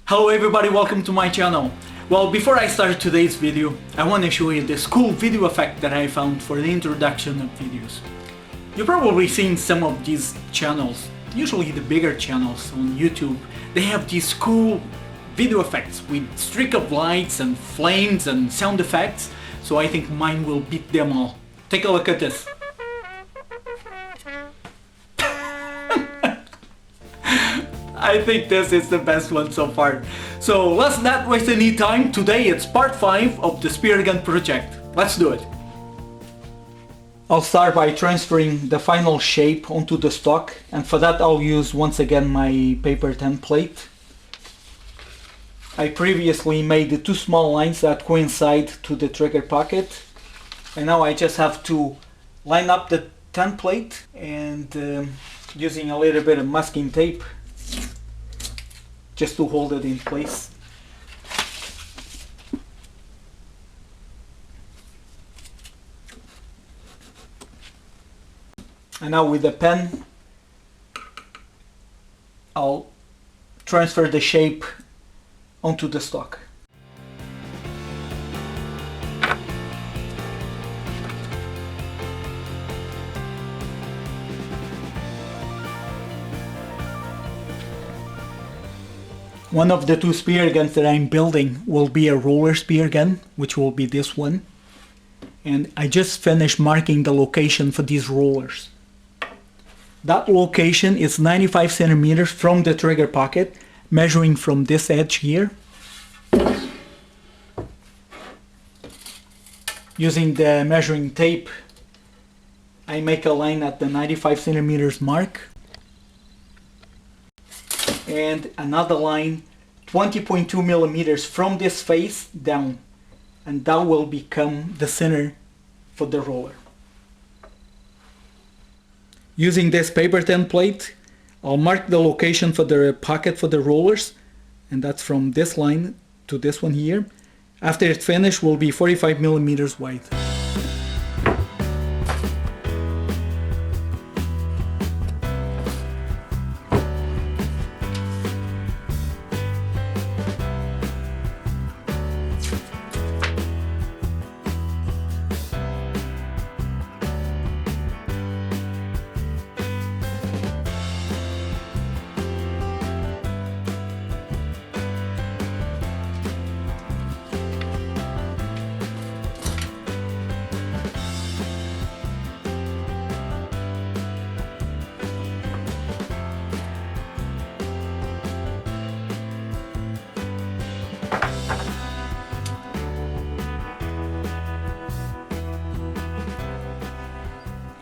Hello everybody, welcome to my channel. Well, before I start today's video, I want to show you this cool video effect that I found for the introduction of videos. You've probably seen some of these channels, usually the bigger channels on YouTube. They have these cool video effects with streak of lights and flames and sound effects, so I think mine will beat them all. Take a look at this. I think this is the best one so far. So let's not waste any time. Today it's part 5 of the Speargun project. Let's do it. I'll start by transferring the final shape onto the stock, and for that I'll use once again my paper template. I previously made 2 small lines that coincide to the trigger pocket, and now I just have to line up the template and using a little bit of masking tape just to hold it in place. And now with the pen, I'll transfer the shape onto the stock. One of the 2 spear guns that I'm building will be a roller spear gun, which will be this one. And I just finished marking the location for these rollers. That location is 95 centimeters from the trigger pocket, measuring from this edge here. Using the measuring tape, I make a line at the 95 centimeters mark. And another line 20.2 millimeters from this face down, and that will become the center for the roller. Using this paper template, I'll mark the location for the pocket for the rollers, and that's from this line to this one here. After it's finished, will be 45 millimeters wide.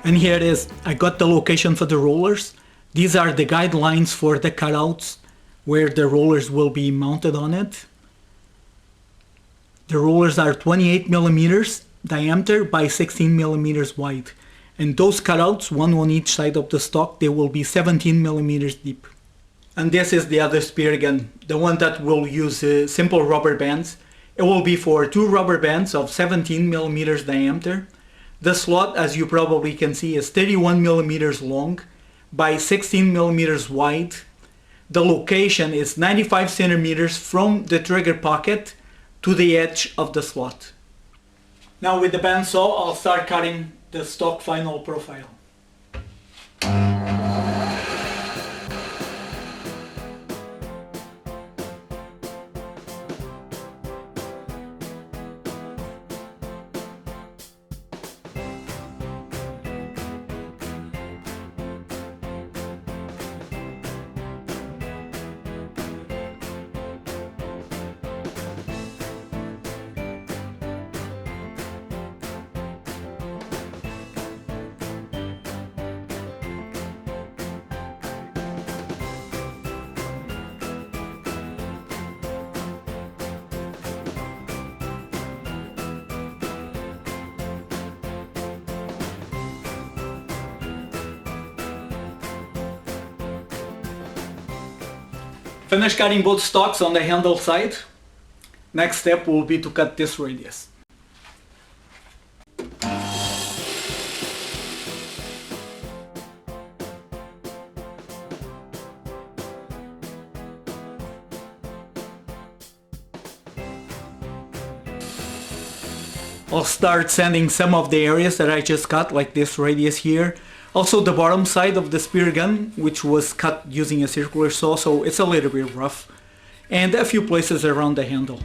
And here it is. I got the location for the rollers. These are the guidelines for the cutouts where the rollers will be mounted on it. The rollers are 28 millimeters diameter by 16 millimeters wide. And those cutouts, one on each side of the stock, they will be 17 millimeters deep. And this is the other spear gun, the one that will use simple rubber bands. It will be for 2 rubber bands of 17 millimeters diameter. The slot, as you probably can see, is 31 millimeters long by 16 millimeters wide. The location is 95 centimeters from the trigger pocket to the edge of the slot. Now with the bandsaw, I'll start cutting the stock final profile. Finish cutting both stocks on the handle side. Next step will be to cut this radius. I'll start sanding some of the areas that I just cut, like this radius here. Also the bottom side of the spear gun, which was cut using a circular saw, so it's a little bit rough. And a few places around the handle.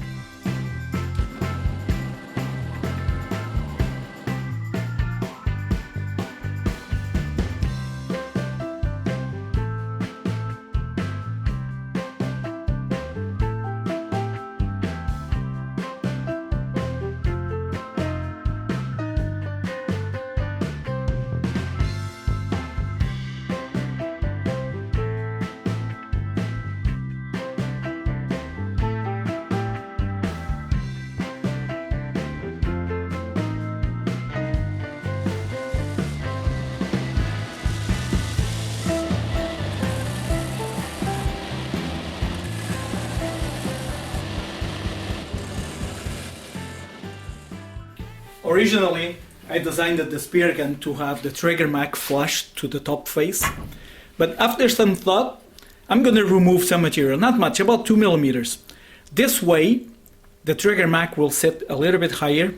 Originally, I designed the spear gun to have the trigger mag flush to the top face, but after some thought, I'm gonna remove some material, not much, about 2 millimeters. This way, the trigger mag will sit a little bit higher,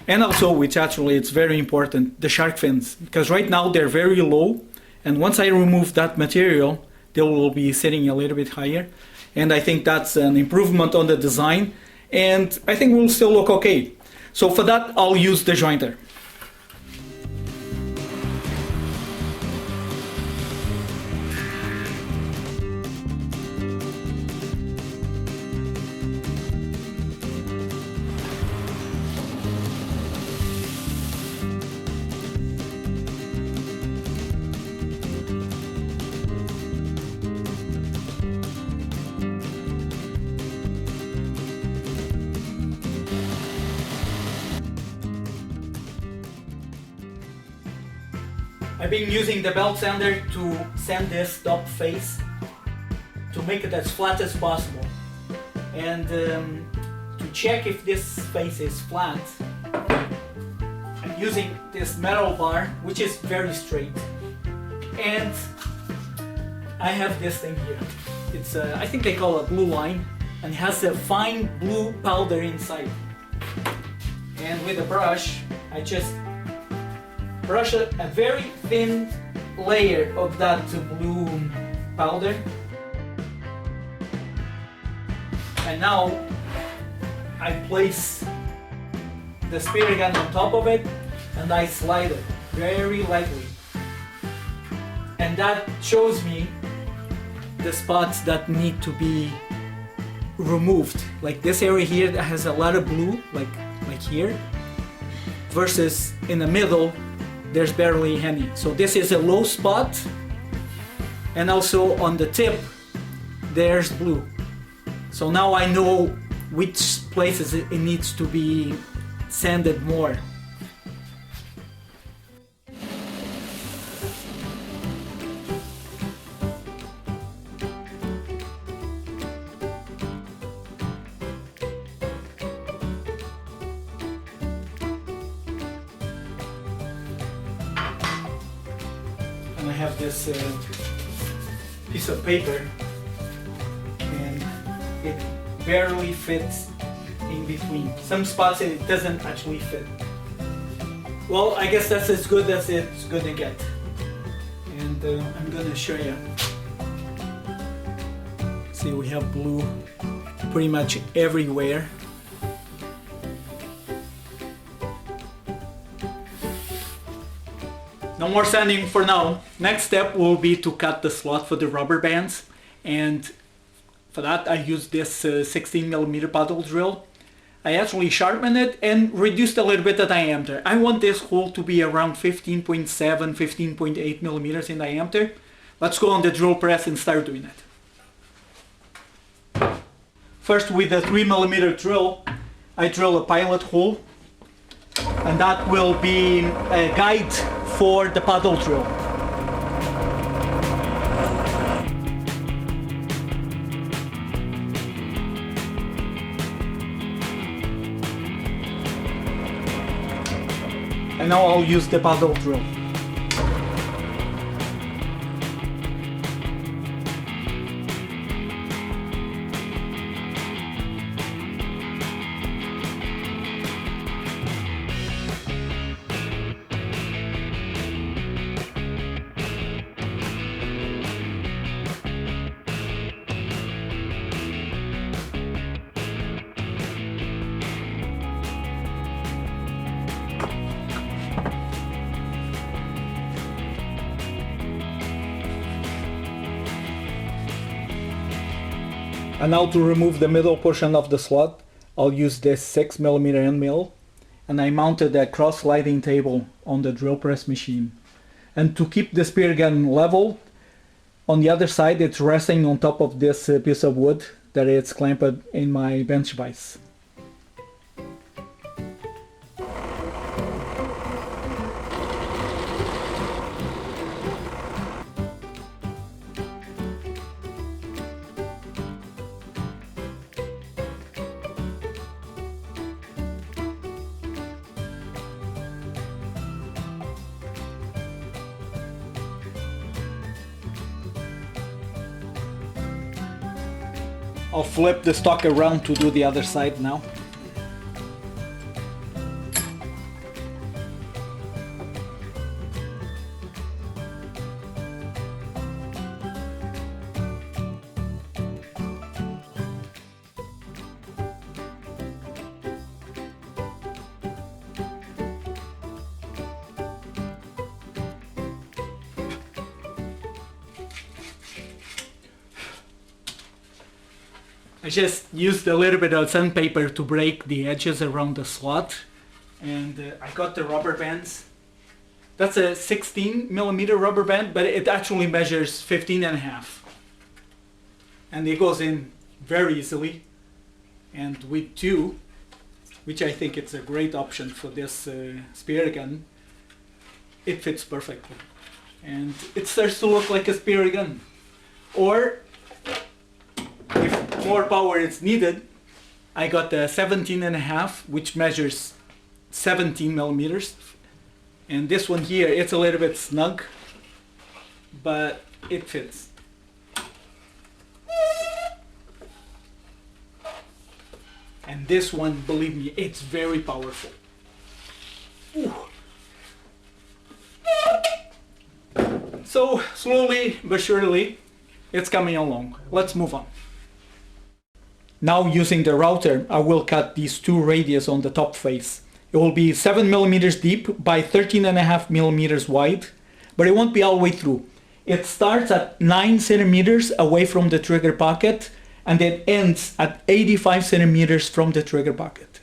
and also, which actually it's very important, the shark fins, because right now they're very low, and once I remove that material, they will be sitting a little bit higher, and I think that's an improvement on the design, and I think we'll still look okay. So for that, I'll use the jointer. I've been using the belt sander to sand this top face to make it as flat as possible. And to check if this face is flat, I'm using this metal bar, which is very straight. And I have this thing here. It's I think they call it blue line, and it has a fine blue powder inside. And with a brush, I just brush a very thin layer of that blue powder. And now I place the spear gun on top of it and I slide it very lightly. And that shows me the spots that need to be removed. Like this area here that has a lot of blue, like here, versus in the middle there's barely any. So this is a low spot, and also on the tip there's blue. So now I know which places it needs to be sanded more. I have this piece of paper and it barely fits in between. Some spots it doesn't actually fit. Well, I guess that's as good as it's gonna get. And I'm gonna show you. See, we have blue pretty much everywhere. No more sanding for now. Next step will be to cut the slot for the rubber bands, and for that I use this 16mm paddle drill. I actually sharpened it and reduced a little bit the diameter. I want this hole to be around 15.7, 15.8 millimeters in diameter. Let's go on the drill press and start doing it. First, with the 3mm drill, I drill a pilot hole, and that will be a guide for the paddle drill. And now I'll use the paddle drill. And now to remove the middle portion of the slot, I'll use this 6mm end mill, and I mounted a cross-sliding table on the drill press machine. And to keep the spear gun level, on the other side it's resting on top of this piece of wood that it's clamped in my bench vise. I'll flip the stock around to do the other side now. I just used a little bit of sandpaper to break the edges around the slot, and I got the rubber bands. That's a 16mm rubber band, but it actually measures 15.5, and it goes in very easily. And with 2, which I think it's a great option for this spear gun, it fits perfectly, and it starts to look like a spear gun. Or if more power is needed, I got the 17.5, which measures 17mm, and this one here, it's a little bit snug, but it fits. And this one, believe me, it's very powerful. Ooh. So slowly but surely it's coming along. Let's move on. Now, using the router, I will cut these 2 radius on the top face. It will be 7mm deep by 13.5mm wide, but it won't be all the way through. It starts at 9cm away from the trigger pocket, and it ends at 85cm from the trigger pocket.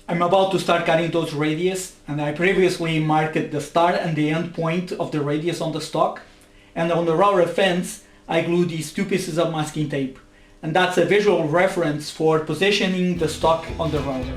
I'm about to start cutting those radius, and I previously marked the start and the end point of the radius on the stock, and on the router fence I glued these 2 pieces of masking tape. And that's a visual reference for positioning the stock on the router.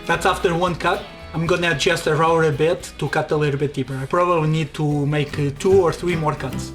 That's after 1 cut. I'm gonna adjust the router a bit to cut a little bit deeper. I probably need to make 2 or 3 more cuts.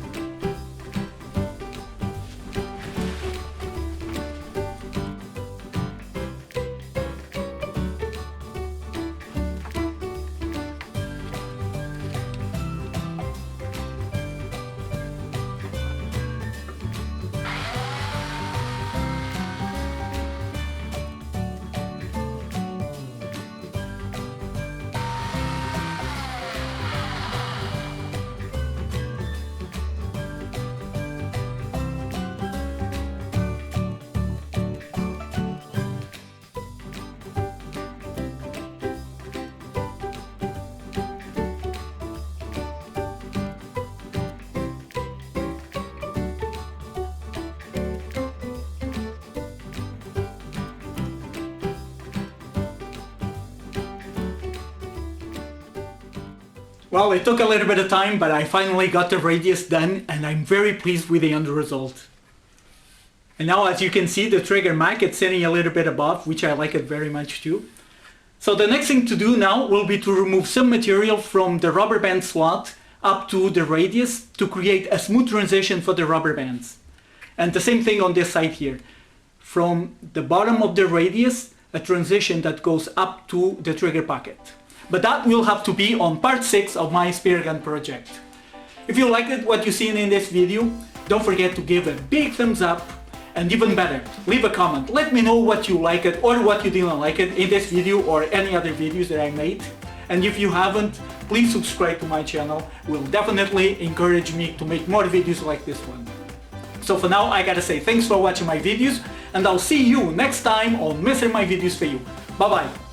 Well, it took a little bit of time, but I finally got the radius done, and I'm very pleased with the end result. And now, as you can see, the trigger mag is sitting a little bit above, which I like it very much too. So the next thing to do now will be to remove some material from the rubber band slot up to the radius to create a smooth transition for the rubber bands. And the same thing on this side here. From the bottom of the radius, a transition that goes up to the trigger pocket. But that will have to be on part 6 of my Speargun project. If you liked what you seen in this video, don't forget to give a big thumbs up And even better, leave a comment. Let me know what you liked or what you didn't like it in this video or any other videos that I made. And if you haven't, please subscribe to my channel. It will definitely encourage me to make more videos like this one. So for now, I gotta say thanks for watching my videos, and I'll see you next time on Mr. My Videos for You. Bye bye.